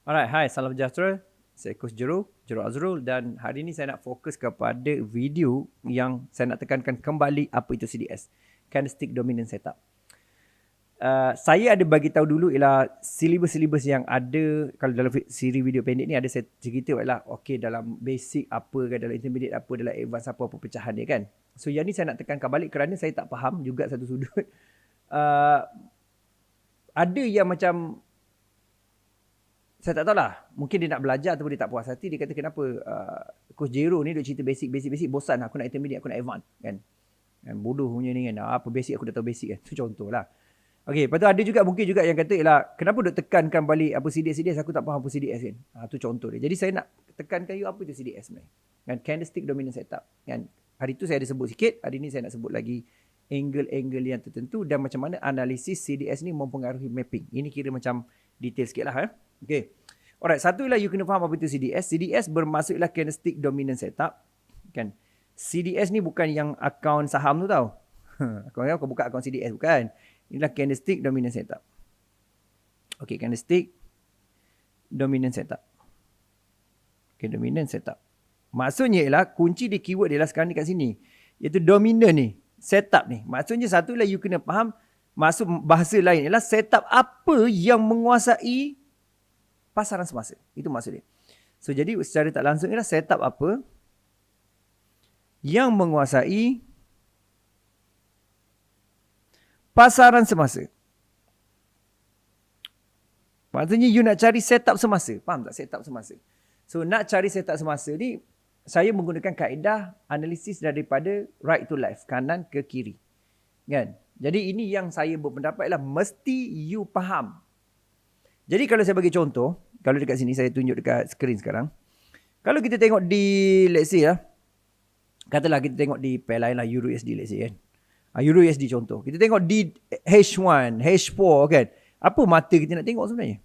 Alright, hai, salam sejahtera. Saya Coach Jero Azrul, dan hari ini saya nak fokus kepada video yang saya nak tekankan kembali apa itu CDS, Candlestick Dominant Setup. Saya ada bagi tahu dulu ialah silibus-silibus yang ada kalau dalam siri video pendek ni ada saya cerita ialah okey dalam basic apa ke, dalam intermediate apa, dalam advance apa pecahan dia kan. So yang ni saya nak tekankan balik kerana saya tak faham juga satu sudut. Ada yang macam saya tak tahulah, mungkin dia nak belajar ataupun dia tak puas hati, dia kata kenapa Coach Jero ni duk cerita basic, bosan aku nak intermediate, aku nak advance kan. Bodoh punya ni kan, apa basic aku dah tahu basic kan. Tu contoh lah. Okey, lepas tu ada juga mungkin juga yang kata ialah kenapa duk tekankan balik apa CDS aku tak faham apa CDS kan. Tu contoh dia. Jadi saya nak tekankan you apa itu CDS sebenarnya. Kan Candlestick Dominant Setup. Kan hari tu saya ada sebut sikit, hari ni saya nak sebut lagi angle-angle yang tertentu dan macam mana analisis CDS ni mempengaruhi mapping. Ini kira macam detail sikit lah. Okay. Alright, satu ialah you kena faham apa itu CDS. CDS bermaksud ialah Candlestick Dominant Setup. Kan. CDS ni bukan yang akaun saham tu tau. Kau buka akaun CDS bukan. Inilah Candlestick Dominant Setup. Okay, Candlestick Dominant Setup. Okay, Dominant Setup. Maksudnya ialah kunci di keyword dia lah sekarang ni kat sini. Iaitu dominant ni. Setup ni. Maksudnya satu ialah you kena faham. Maksud bahasa lain ialah setup apa yang menguasai pasaran semasa. Itu maksud dia. So jadi secara tak langsung ialah setup apa yang menguasai pasaran semasa. Maksudnya you nak cari setup semasa. Faham tak setup semasa? So nak cari setup semasa ni, saya menggunakan kaedah analisis daripada right to left, kanan ke kiri. Kan? Jadi ini yang saya berpendapat ialah mesti you faham. Jadi kalau saya bagi contoh, kalau dekat sini saya tunjuk dekat skrin sekarang. Kalau kita tengok di, let's say lah, katalah kita tengok di pair lain lah, Euro USD let's say kan. Euro USD contoh. Kita tengok di H1, H4 kan. Apa mata kita nak tengok sebenarnya?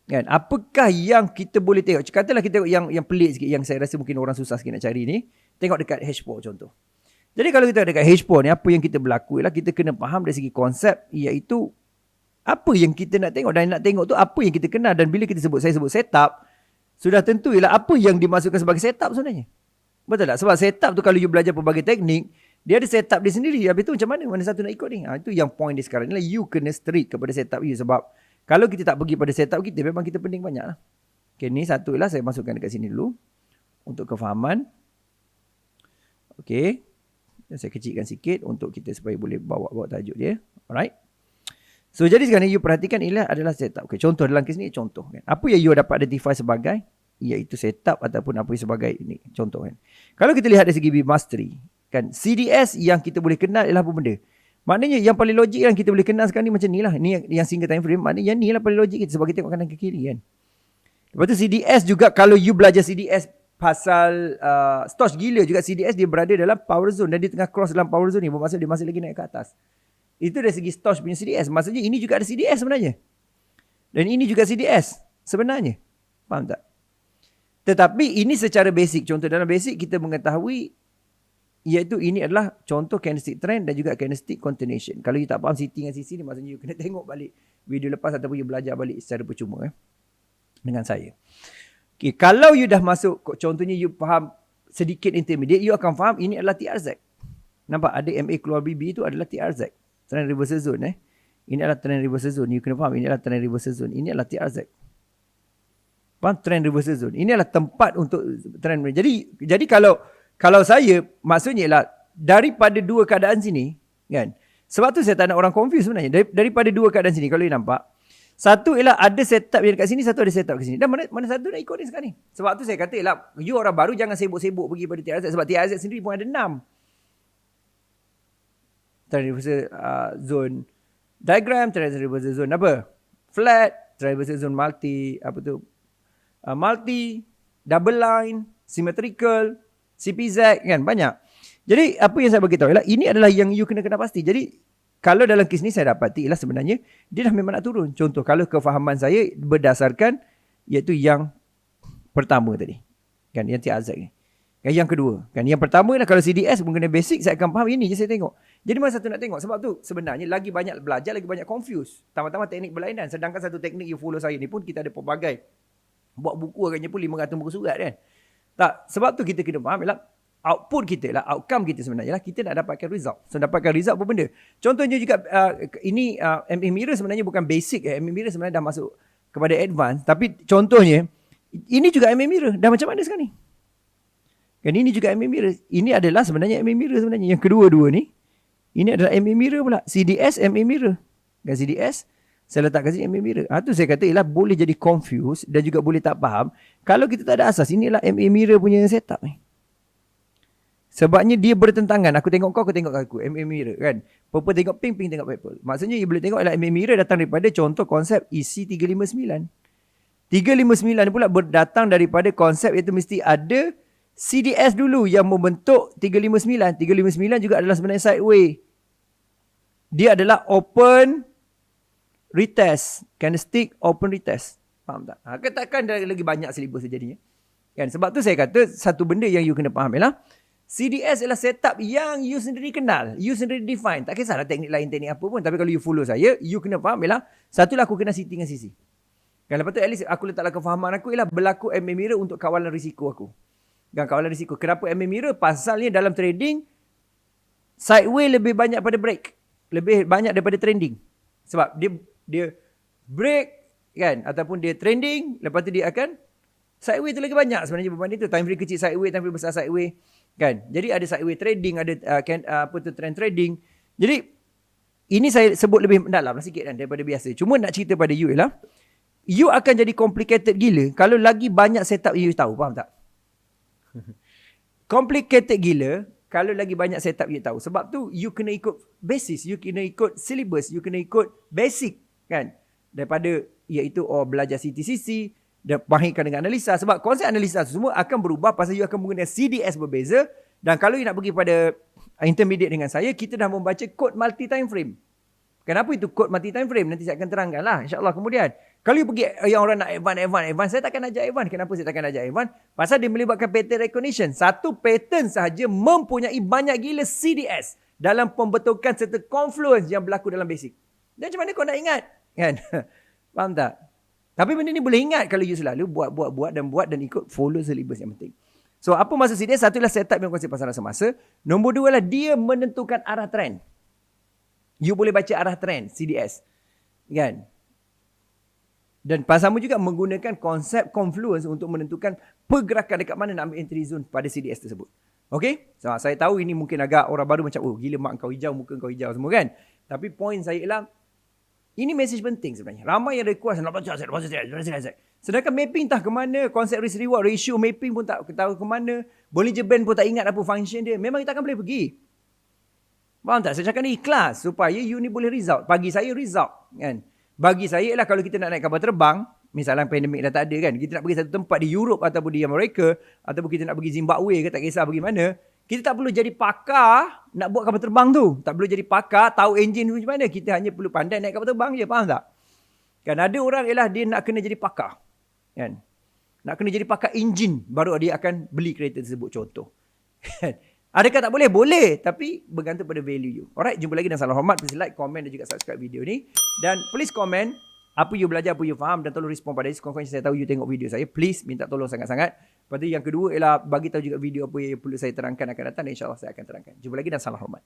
Kan? Apakah yang kita boleh tengok? Katalah kita tengok yang pelik sikit, yang saya rasa mungkin orang susah sikit nak cari ni. Tengok dekat H4 contoh. Jadi kalau kita dekat H4 ni, apa yang kita berlaku ialah kita kena faham dari segi konsep, iaitu apa yang kita nak tengok, dan nak tengok tu apa yang kita kenal. Dan bila kita saya sebut setup, sudah tentu ialah apa yang dimasukkan sebagai setup sebenarnya. Betul tak? Sebab setup tu kalau you belajar pelbagai teknik, dia ada setup dia sendiri. Habis tu macam mana satu nak ikut ni? Itu yang point dia sekarang. Inilah you kena strict kepada setup you. Sebab kalau kita tak pergi pada setup kita, memang kita pening banyak lah. Okay, ni satu ialah saya masukkan dekat sini dulu. Untuk kefahaman. Okay. Saya kecilkan sikit untuk kita supaya boleh bawa tajuk dia. Alright. So jadi sekarang you perhatikan ini adalah setup. Okay, contoh dalam kes ni contoh. Kan? Apa yang you dapat identify sebagai, iaitu setup ataupun apa yang sebagai ini. Contoh kan. Kalau kita lihat dari segi mastery. Kan, CDS yang kita boleh kenal ialah apa benda? Maknanya yang paling logik yang kita boleh kenal sekarang ni macam ni lah. Ni yang single time frame. Maknanya yang ni lah paling logik kita sebab kita tengok kanan ke kiri kan. Lepas tu CDS juga, kalau you belajar CDS pasal Stoch gila juga, CDS dia berada dalam power zone dan dia tengah cross dalam power zone ni. Bermaksud dia masih lagi naik ke atas. Itu dari segi Stoch punya CDS. Maksudnya ini juga ada CDS sebenarnya. Dan ini juga CDS sebenarnya. Faham tak? Tetapi ini secara basic. Contoh dalam basic kita mengetahui, iaitu ini adalah contoh candlestick trend dan juga candlestick continuation. Kalau you tak faham CT dengan CC ni, maksudnya you kena tengok balik video lepas ataupun you belajar balik secara percuma dengan saya. Okay, kalau you dah masuk, contohnya you faham sedikit intermediate, you akan faham ini adalah TRZ. Nampak ada MA keluar BB itu adalah TRZ. Trend reversal zone. Ini adalah trend reversal zone. You kena faham ini adalah trend reversal zone. Ini adalah TRZ. Faham? Trend reversal zone. Ini adalah tempat untuk trend. Jadi kalau saya, maksudnya ialah daripada dua keadaan sini, kan? Sebab tu saya tak nak orang confuse sebenarnya. Daripada dua keadaan sini, kalau you nampak, satu ialah ada setup yang dekat sini, satu ada setup kat sini. Dan mana satu nak ikut ni sekarang ni? Sebab tu saya kata ialah, you orang baru jangan sibuk-sibuk pergi pada TRZ. Sebab TRZ sendiri pun ada 6. Trend reversal zone diagram, trend reversal zone apa? Flat, trend reversal zone multi, apa tu? Multi, double line, symmetrical, CPZ kan, banyak. Jadi apa yang saya bagi tahu ialah ini adalah yang you kena pasti. Jadi kalau dalam kes ni saya dapati ialah sebenarnya dia dah memang nak turun. Contoh kalau kefahaman saya berdasarkan iaitu yang pertama tadi. Kan, yang TRZ ni. Yang kedua. Yang pertama lah, kalau CDS mengenai basic, saya akan faham. Ini je saya tengok. Jadi masa satu nak tengok. Sebab tu sebenarnya lagi banyak belajar, lagi banyak confuse. Tambah-tambah teknik berlainan. Sedangkan satu teknik you follow saya ni pun, kita ada pelbagai. Buat buku agaknya pun 500 buku surat kan. Tak, sebab tu kita kena faham ialah output kita lah, outcome kita sebenarnya lah, kita nak dapatkan result. So dapatkan result apa benda? Contohnya juga ini MA Mirror sebenarnya bukan basic. MA Mirror sebenarnya dah masuk kepada advance. Tapi contohnya, ini juga MA Mirror. Dah macam mana sekarang ni? Kan ini juga MA Mirror. Ini adalah sebenarnya MA Mirror sebenarnya. Yang kedua-dua ni, ini adalah MA Mirror pula. CDS, MA Mirror. Dan CDS, saya letak kat sini MA Mirror. Tu saya kata ialah boleh jadi confused dan juga boleh tak faham. Kalau kita tak ada asas, inilah MA Mirror punya setup ni. Sebabnya dia bertentangan. Aku tengok kau, aku tengok aku. MA Mirror kan. Purple tengok pink, pink tengok purple. Maksudnya you boleh tengok ialah MA Mirror datang daripada contoh konsep EC359. 359 pula datang daripada konsep iaitu mesti ada CDS dulu yang membentuk 359. 359 juga adalah sebenarnya sideway. Dia adalah open retest. Candlestick open retest. Faham tak? Katakan lagi banyak silibus jadinya. Kan? Sebab tu saya kata satu benda yang you kena faham ialah CDS adalah setup yang you sendiri kenal. You sendiri define. Tak kisahlah teknik lain, teknik apa pun. Tapi kalau you follow saya, you kena faham ialah satulah aku kena sitting dengan sisi. Kan lepas tu at least aku letaklah kefahaman aku ialah berlaku MA Mirror untuk kawalan risiko aku. Dan kawalan risiko. Kenapa MA Mirror? Pasalnya dalam trading, sideway lebih banyak pada break. Lebih banyak daripada trending. Sebab dia break kan, ataupun dia trending, lepas tu dia akan sideway tu lagi banyak sebenarnya berbanding tu. Time frame kecil sideway, time frame besar sideway kan. Jadi ada sideway trading, ada trend trading. Jadi ini saya sebut lebih mendalam lah sikit kan daripada biasa. Cuma nak cerita pada you ialah you akan jadi complicated gila kalau lagi banyak setup you tahu. Faham tak? Complicated gila kalau lagi banyak setup you tahu. Sebab tu you kena ikut basis, you kena ikut syllabus, you kena ikut basic kan. Daripada iaitu belajar CTCC dan mahirkan dengan analisa. Sebab konsep analisa semua akan berubah pasal you akan menggunakan CDS berbeza. Dan kalau you nak pergi pada intermediate dengan saya, kita dah membaca kod multi time frame. Kenapa itu kod multi time frame? Nanti saya akan terangkan lah insyaAllah kemudian. Kalau you pergi yang orang nak advance, saya takkan ajar advance. Kenapa saya takkan ajar advance? Pasal dia melibatkan pattern recognition. Satu pattern sahaja mempunyai banyak gila CDS dalam pembentukan serta confluence yang berlaku dalam basic. Dan macam mana kau nak ingat? Kan? Faham tak? Tapi benda ni boleh ingat kalau you selalu buat dan ikut follow syllabus yang penting. So apa maksud CDS? Satu ialah setup yang konsep pasaran semasa. Nombor dua ialah dia menentukan arah trend. You boleh baca arah trend CDS. Kan? Dan sama juga menggunakan konsep confluence untuk menentukan pergerakan dekat mana nak ambil entry zone pada CDS tersebut. Okay? So, saya tahu ini mungkin agak orang baru macam, oh gila mak kau hijau, muka kau hijau semua kan. Tapi point saya ialah, ini message penting sebenarnya. Ramai yang request, nak baca aset. Sedangkan mapping tak ke mana, konsep risk reward ratio mapping pun tak tahu ke mana. Bollinger Band pun tak ingat apa function dia. Memang kita akan boleh pergi. Faham tak? Saya cakap ni ikhlas supaya you ni boleh result. Bagi saya result kan. Bagi saya ialah kalau kita nak naik kapal terbang, misalnya pandemik dah tak ada kan, kita nak pergi satu tempat di Europe ataupun di Amerika, ataupun kita nak pergi Zimbabwe ke, tak kisah pergi mana, kita tak perlu jadi pakar nak buat kapal terbang tu. Tak perlu jadi pakar, tahu engine macam mana. Kita hanya perlu pandai naik kapal terbang je, faham tak? Kan ada orang ialah dia nak kena jadi pakar. Kan? Nak kena jadi pakar engine, baru dia akan beli kereta tersebut contoh. Kan? Adakah tak boleh? Boleh. Tapi bergantung pada value you. Alright, jumpa lagi dan salam hormat. Please like, komen dan juga subscribe video ni. Dan please komen apa you belajar, apa you faham. Dan tolong respon pada sekurang-kurangnya saya tahu you tengok video saya. Please minta tolong sangat-sangat. Lepas tu yang kedua ialah bagi tahu juga video apa yang perlu saya terangkan akan datang. Dan insyaAllah saya akan terangkan. Jumpa lagi dan salam hormat.